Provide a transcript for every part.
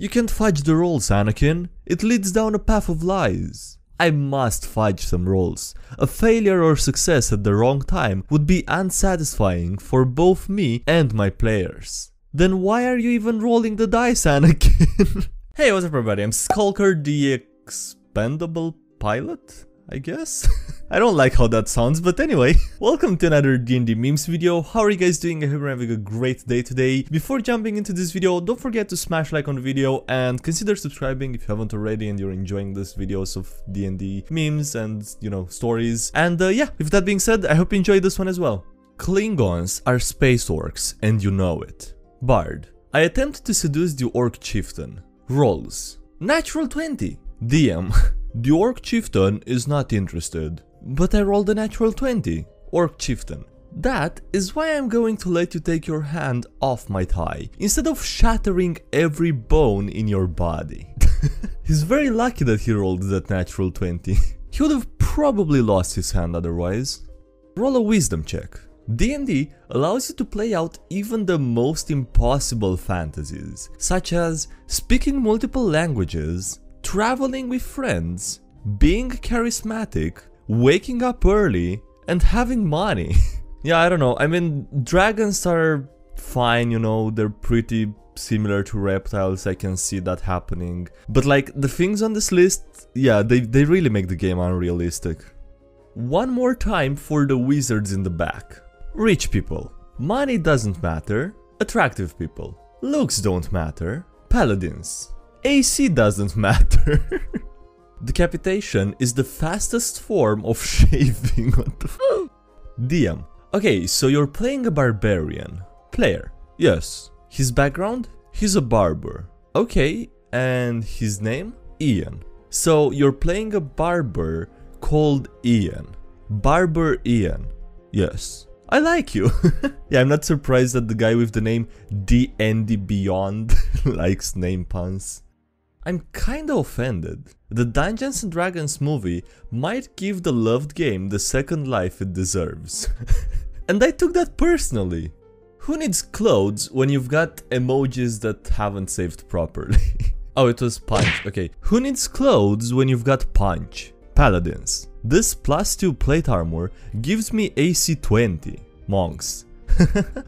You can't fudge the rolls, Anakin. It leads down a path of lies. I must fudge some rolls. A failure or success at the wrong time would be unsatisfying for both me and my players. Then why are you even rolling the dice, Anakin? Hey, what's up everybody? I'm Skulker, the expendable pilot, I guess? I don't like how that sounds, but anyway. Welcome to another DnDMemes video. How are you guys doing? I hope you're having a great day today. Before jumping into this video, don't forget to smash like on the video and consider subscribing if you haven't already and you're enjoying these videos of DnD memes and, you know, stories. And yeah, with that being said, I hope you enjoyed this one as well. Klingons are space orcs and you know it. Bard. I attempt to seduce the orc chieftain. Rolls. Natural 20. DM. The orc chieftain is not interested. But I rolled a natural 20. Orc chieftain. That is why I'm going to let you take your hand off my thigh, instead of shattering every bone in your body. He's very lucky that he rolled that natural 20. He would have probably lost his hand otherwise. Roll a wisdom check. D&D allows you to play out even the most impossible fantasies, such as speaking multiple languages, traveling with friends, being charismatic, waking up early, and having money. Yeah, I don't know, I mean, dragons are fine, you know, they're pretty similar to reptiles, I can see that happening. But like, the things on this list, yeah, they really make the game unrealistic. One more time for the wizards in the back. Rich people. Money doesn't matter. Attractive people. Looks don't matter. Paladins. AC doesn't matter. Decapitation is the fastest form of shaving. What the f- DM. Okay, so you're playing a barbarian. Player. Yes. His background? He's a barber. Okay, and his name? Ian. So you're playing a barber called Ian. Barber Ian. Yes. I like you. Yeah, I'm not surprised that the guy with the name DnD Beyond likes name puns. I'm kinda offended. The Dungeons and Dragons movie might give the loved game the second life it deserves. And I took that personally. Who needs clothes when you've got emojis that haven't saved properly? Oh, it was punch. Okay. Who needs clothes when you've got punch? Paladins. This +2 plate armor gives me AC 20. Monks.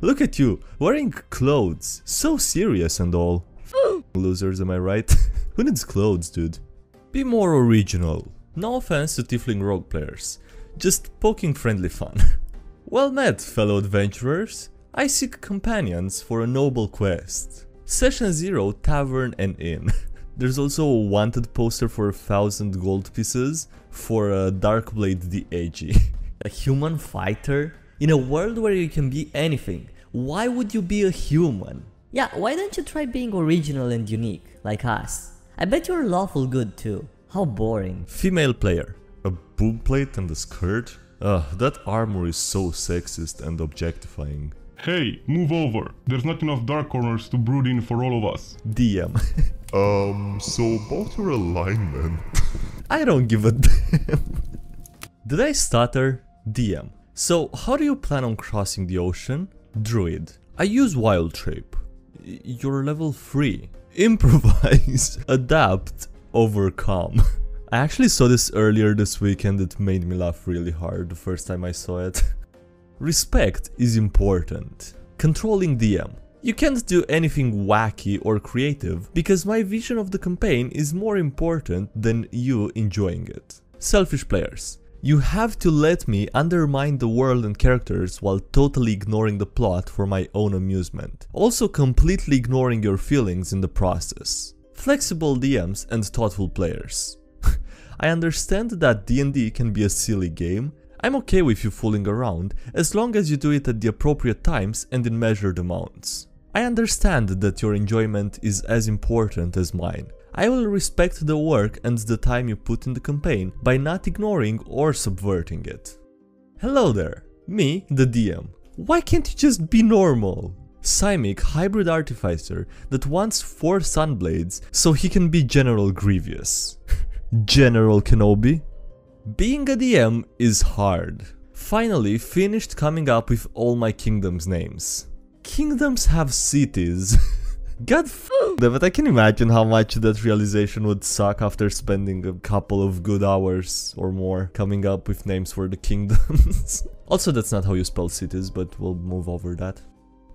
Look at you, wearing clothes. So serious and all. Losers, am I right? Who needs clothes, dude? Be more original. No offense to Tiefling rogue players. Just poking friendly fun. Well met, fellow adventurers. I seek companions for a noble quest. Session 0 Tavern and Inn. There's also a wanted poster for 1,000 gold pieces for Darkblade the Edgy. A human fighter? In a world where you can be anything, why would you be a human? Yeah, why don't you try being original and unique, like us? I bet you're lawful good too. How boring. Female player. A boob plate and a skirt? That armor is so sexist and objectifying. Hey, move over. There's not enough dark corners to brood in for all of us. DM. So about your alignment. I don't give a damn. Did I stutter? DM. So, how do you plan on crossing the ocean? Druid. I use Wild Shape. You're level 3. Improvise. Adapt. Overcome. I actually saw this earlier this week and it made me laugh really hard the first time I saw it. Respect is important. Controlling DM. You can't do anything wacky or creative because my vision of the campaign is more important than you enjoying it. Selfish players. You have to let me undermine the world and characters while totally ignoring the plot for my own amusement. Also completely ignoring your feelings in the process. Flexible DMs and thoughtful players. I understand that D&D can be a silly game. I'm okay with you fooling around, as long as you do it at the appropriate times and in measured amounts. I understand that your enjoyment is as important as mine. I will respect the work and the time you put in the campaign by not ignoring or subverting it. Hello there, me, the DM. Why can't you just be normal? Simic hybrid artificer that wants 4 sunblades so he can be General Grievous. General Kenobi? Being a DM is hard. Finally finished coming up with all my kingdoms' names. Kingdoms have cities. God damn it, I can imagine how much that realization would suck after spending a couple of good hours or more coming up with names for the kingdoms. Also, that's not how you spell cities, but we'll move over that.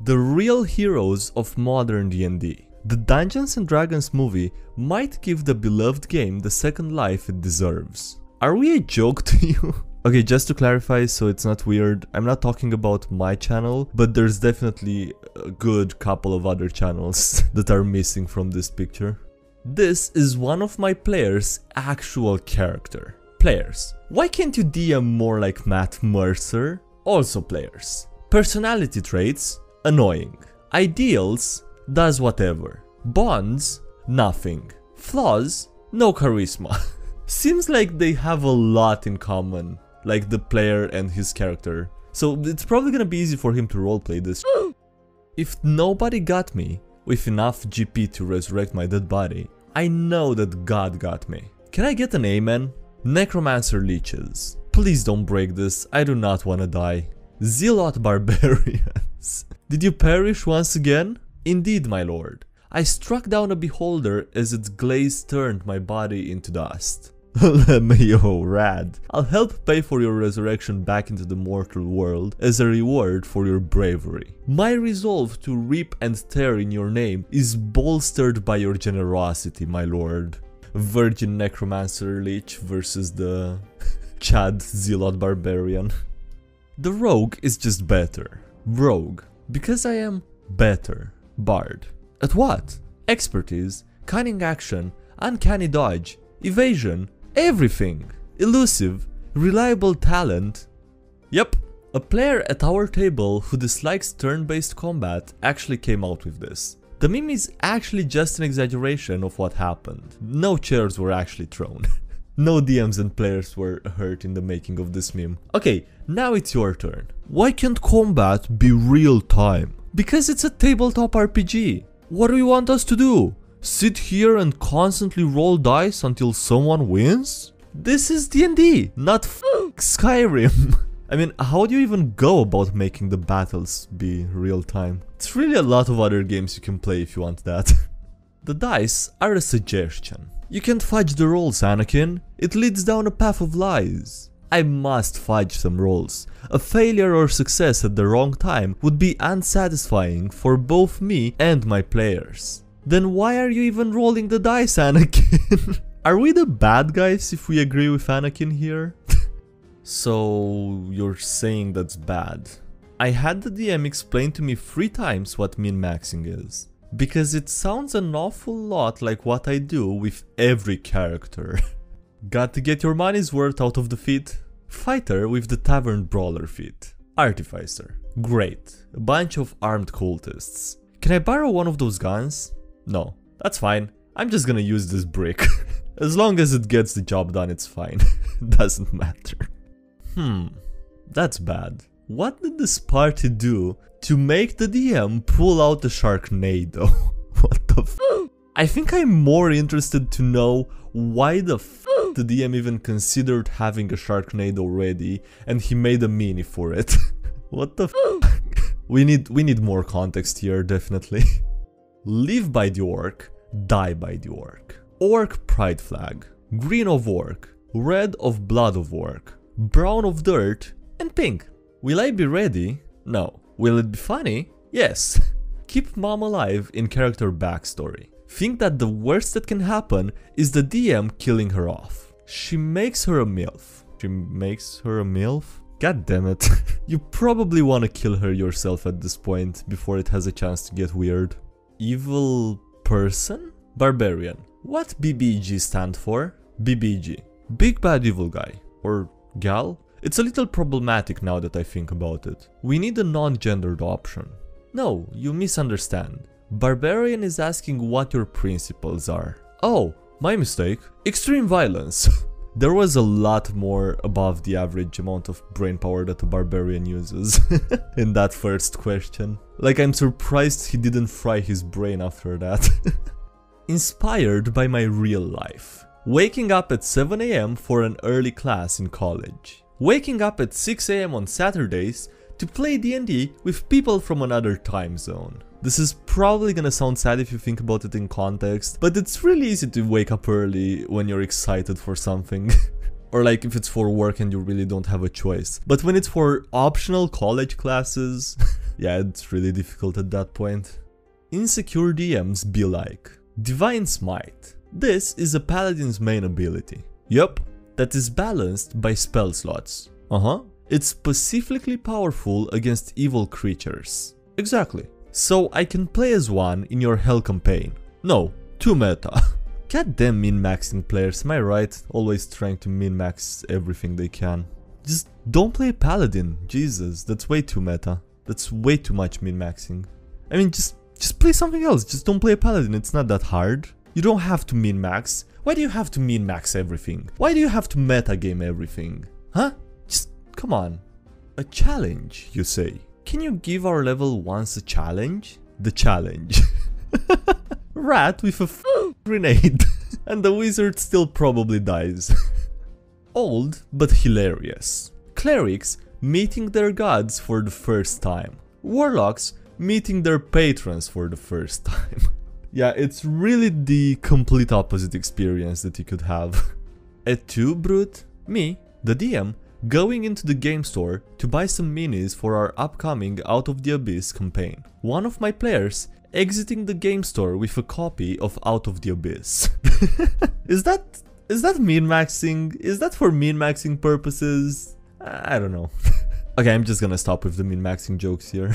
The real heroes of modern D&D. The Dungeons & Dragons movie might give the beloved game the second life it deserves. Are we a joke to you? Okay, just to clarify so it's not weird, I'm not talking about my channel, but there's definitely a good couple of other channels that are missing from this picture. This is one of my players' actual character. Players. Why can't you DM more like Matt Mercer? Also players. Personality traits, annoying. Ideals, does whatever. Bonds, nothing. Flaws, no charisma. Seems like they have a lot in common, like the player and his character. So it's probably gonna be easy for him to roleplay this. If nobody got me with enough GP to resurrect my dead body, I know that God got me. Can I get an amen? Necromancer leeches. Please don't break this, I do not wanna die. Zealot barbarians. Did you perish once again? Indeed, my lord. I struck down a beholder as its glaze turned my body into dust. Yo, rad. I'll help pay for your resurrection back into the mortal world as a reward for your bravery. My resolve to rip and tear in your name is bolstered by your generosity, my lord. Virgin Necromancer Lich versus the Chad Zealot Barbarian. The rogue is just better. Rogue. Because I am better. Bard. At what? Expertise, cunning action, uncanny dodge, evasion, everything. Elusive, reliable talent. Yep, a player at our table who dislikes turn-based combat actually came out with this. The meme is actually just an exaggeration of what happened. No chairs were actually thrown. No DMs and players were hurt in the making of this meme. Okay, now it's your turn. Why can't combat be real time? Because it's a tabletop RPG. What do you want us to do? Sit here and constantly roll dice until someone wins? This is D&D, not Skyrim. I mean, how do you even go about making the battles be real time? It's really a lot of other games you can play if you want that. The dice are a suggestion. You can't fudge the rolls, Anakin. It leads down a path of lies. I must fudge some rolls. A failure or success at the wrong time would be unsatisfying for both me and my players. Then why are you even rolling the dice, Anakin? Are we the bad guys if we agree with Anakin here? So you're saying that's bad. I had the DM explain to me 3 times what min-maxing is. Because it sounds an awful lot like what I do with every character. Got to get your money's worth out of the feat. Fighter with the tavern brawler feat. Artificer. Great. A bunch of armed cultists. Can I borrow one of those guns? No. That's fine. I'm just gonna use this brick. As long as it gets the job done, it's fine. Doesn't matter. That's bad. What did this party do to make the DM pull out the Sharknado? What the f? I think I'm more interested to know why the f the DM even considered having a Sharknado ready and he made a mini for it. What the f? We need more context here, definitely. Live by the orc, die by the orc. Orc pride flag. Green of orc. Red of blood of orc. Brown of dirt. And pink. Will I be ready? No. Will it be funny? Yes. Keep mom alive in character backstory. Think that the worst that can happen is the DM killing her off. She makes her a MILF. She makes her a MILF? God damn it. You probably want to kill her yourself at this point before it has a chance to get weird. Evil person? Barbarian. What BBG stand for? BBG. Big bad evil guy. Or gal? It's a little problematic now that I think about it. We need a non-gendered option. No, you misunderstand. Barbarian is asking what your principles are. Oh, my mistake. Extreme violence. There was a lot more above the average amount of brain power that a barbarian uses in that first question. Like, I'm surprised he didn't fry his brain after that. Inspired by my real life. Waking up at 7 AM for an early class in college. Waking up at 6 AM on Saturdays to play D&D with people from another time zone. This is probably gonna sound sad if you think about it in context, but it's really easy to wake up early when you're excited for something. Or like if it's for work and you really don't have a choice. But when it's for optional college classes, yeah, it's really difficult at that point. Insecure DMs be like, Divine Smite. This is a paladin's main ability. Yup, that is balanced by spell slots. It's specifically powerful against evil creatures. Exactly. So I can play as one in your Hell campaign. No, 2 meta. Goddamn min-maxing players, am I right? Always trying to min-max everything they can. Just don't play Paladin, Jesus, that's way too meta. That's way too much min-maxing. I mean, just play something else, just don't play Paladin, it's not that hard. You don't have to min-max. Why do you have to min-max everything? Why do you have to metagame everything? Huh? Just, come on. A challenge, you say? Can you give our level once a challenge? The challenge. Rat with a grenade. And the wizard still probably dies. Old but hilarious. Clerics meeting their gods for the first time. Warlocks meeting their patrons for the first time. Yeah, it's really the complete opposite experience that you could have. Et tu, Brute? Me, the DM, going into the game store to buy some minis for our upcoming Out of the Abyss campaign. One of my players exiting the game store with a copy of Out of the Abyss. Is that min-maxing? Is that for min-maxing purposes? I don't know. Okay, I'm just gonna stop with the min-maxing jokes here.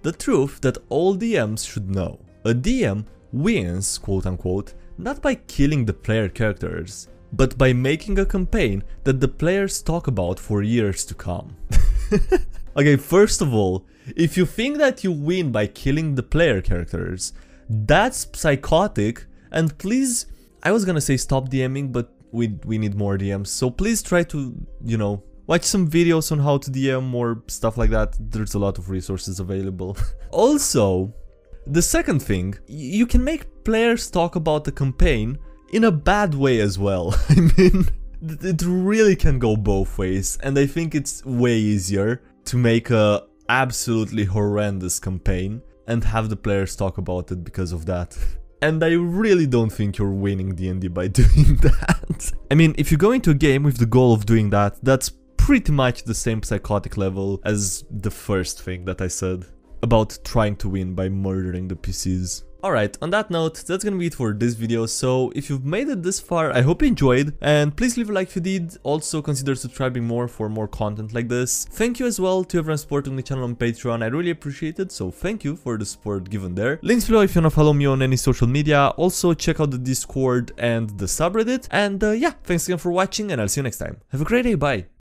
The truth that all DMs should know. A DM wins, quote-unquote, not by killing the player characters, but by making a campaign that the players talk about for years to come. Okay, first of all, if you think that you win by killing the player characters, that's psychotic, and please, I was gonna say stop DMing, but we need more DMs, so please try to, you know, watch some videos on how to DM or stuff like that. There's a lot of resources available. Also, the second thing, you can make players talk about the campaign in a bad way as well. I mean, it really can go both ways, and I think it's way easier to make a absolutely horrendous campaign and have the players talk about it because of that. And I really don't think you're winning D&D by doing that. I mean, if you go into a game with the goal of doing that, that's pretty much the same psychotic level as the first thing that I said about trying to win by murdering the PCs. Alright, on that note, that's gonna be it for this video, so if you've made it this far, I hope you enjoyed, and please leave a like if you did. Also consider subscribing more for more content like this. Thank you as well to everyone supporting the channel on Patreon, I really appreciate it, so thank you for the support given there. Links below if you wanna follow me on any social media. Also check out the Discord and the subreddit, and yeah, thanks again for watching, and I'll see you next time. Have a great day, bye!